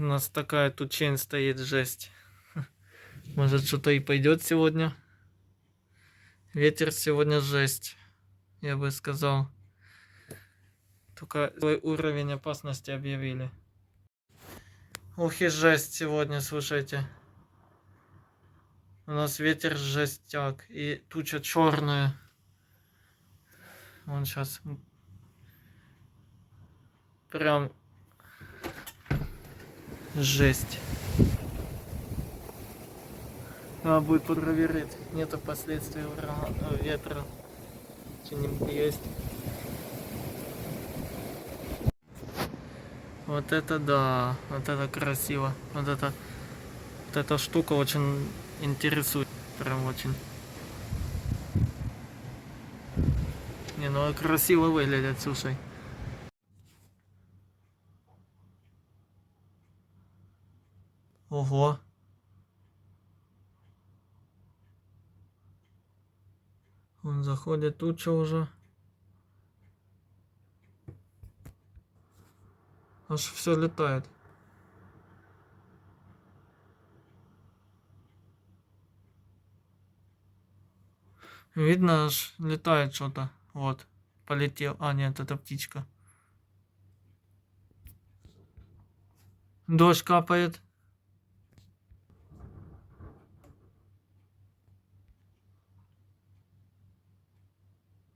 нас такая тучень стоит, жесть. Может, что-то и пойдет сегодня. Ветер сегодня жесть, я бы сказал. Только свой уровень опасности объявили. Ух и жесть сегодня, слушайте. У нас ветер жестяк и туча черная. Вон сейчас прям жесть. Надо будет проверить, нету последствий ветра. Что-нибудь есть. Вот это да, вот это красиво. Вот эта штука очень интересует. Прям очень. Не, ну красиво выглядит, слушай. Ого. Он заходит туча уже. Аж все летает. Видно, аж летает что-то. Вот. Полетел. А, нет, это птичка. Дождь капает.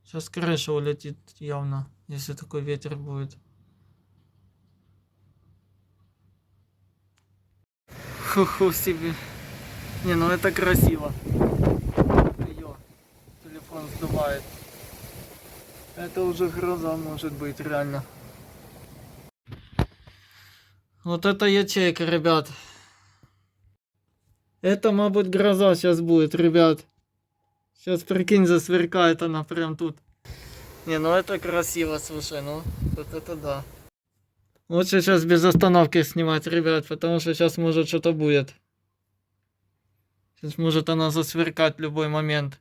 Сейчас крыша улетит явно, если такой ветер будет. Ху-ху себе. Не, ну это красиво. Ее телефон сдувает. Это уже гроза может быть, реально. Вот это ячейка, ребят. Это, мабуть, гроза сейчас будет, ребят. Сейчас, прикинь, засверкает она прям тут. Не, ну это красиво, слушай, ну вот это да. Лучше сейчас без остановки снимать, ребят, потому что сейчас может что-то будет. Сейчас может она засверкать в любой момент.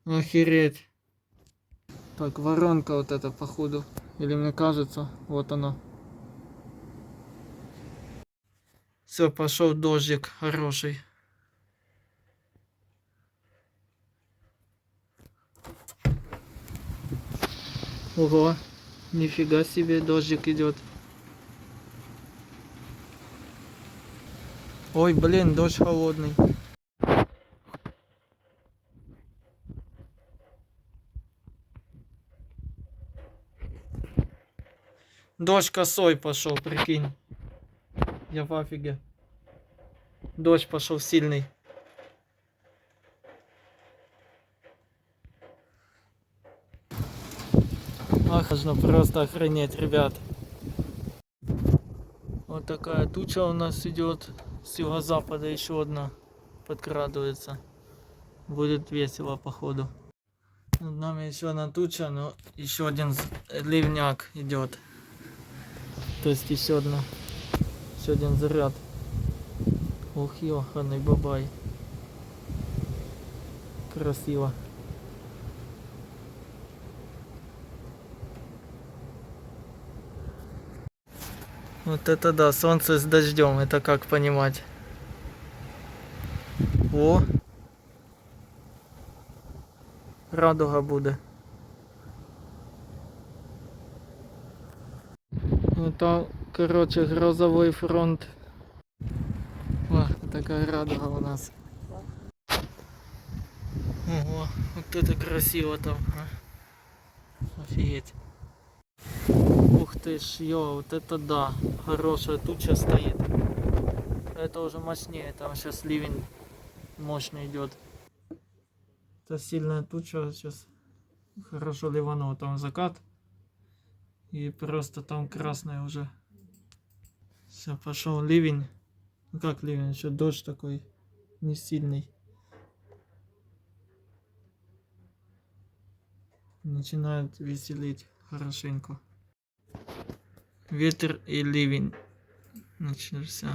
Охереть. Так, воронка вот эта, походу. Или мне кажется, вот она. Все, пошел дождик хороший. Ого, нифига себе, дождик идет. Ой, блин, дождь холодный. Дождь косой пошел, прикинь. Я в афиге. Дождь пошел сильный. Ах, нужно просто охренеть, ребят. Вот такая туча у нас идет. С юго-запада еще одна подкрадывается. Будет весело, походу. Над нами еще одна туча, но еще один ливняк идет. То есть еще один заряд. Ух, ёханый бабай. Красиво. Вот это да, солнце с дождем, это как понимать. О! Радуга буде. Это, короче, грозовой фронт. О, такая радуга у нас. Ого, вот это красиво там. А? Офигеть. Ух ты ж, вот это да. Хорошая туча стоит. Это уже мощнее, там сейчас ливень мощный идет. Это сильная туча, сейчас хорошо ливануло, там закат. И просто там красное уже. Все, пошел ливень. Ну как ливень, еще дождь такой не сильный. Начинает веселить хорошенько. Ветер и ливень начался.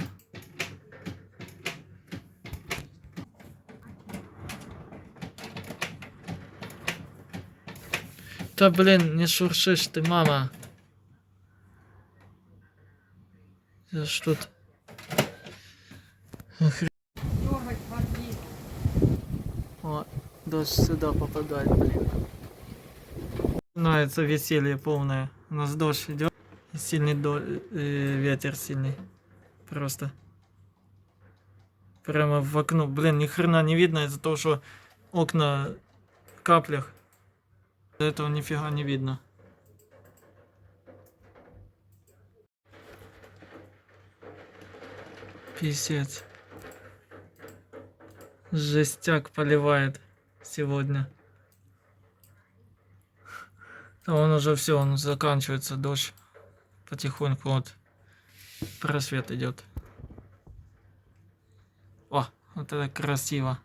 Да блин, не шуршишь ты, мама. Я ж тут. О, дождь сюда попадает, блин. Начинается веселье полное. У нас дождь идет. Сильный ветер сильный. Просто. Прямо в окно. Блин, ни хрена не видно из-за того, что окна в каплях. Этого нифига не видно. Писец. Жестяк поливает сегодня. А он уже все, он заканчивается, дождь. Потихоньку вот просвет идет. О, вот это красиво.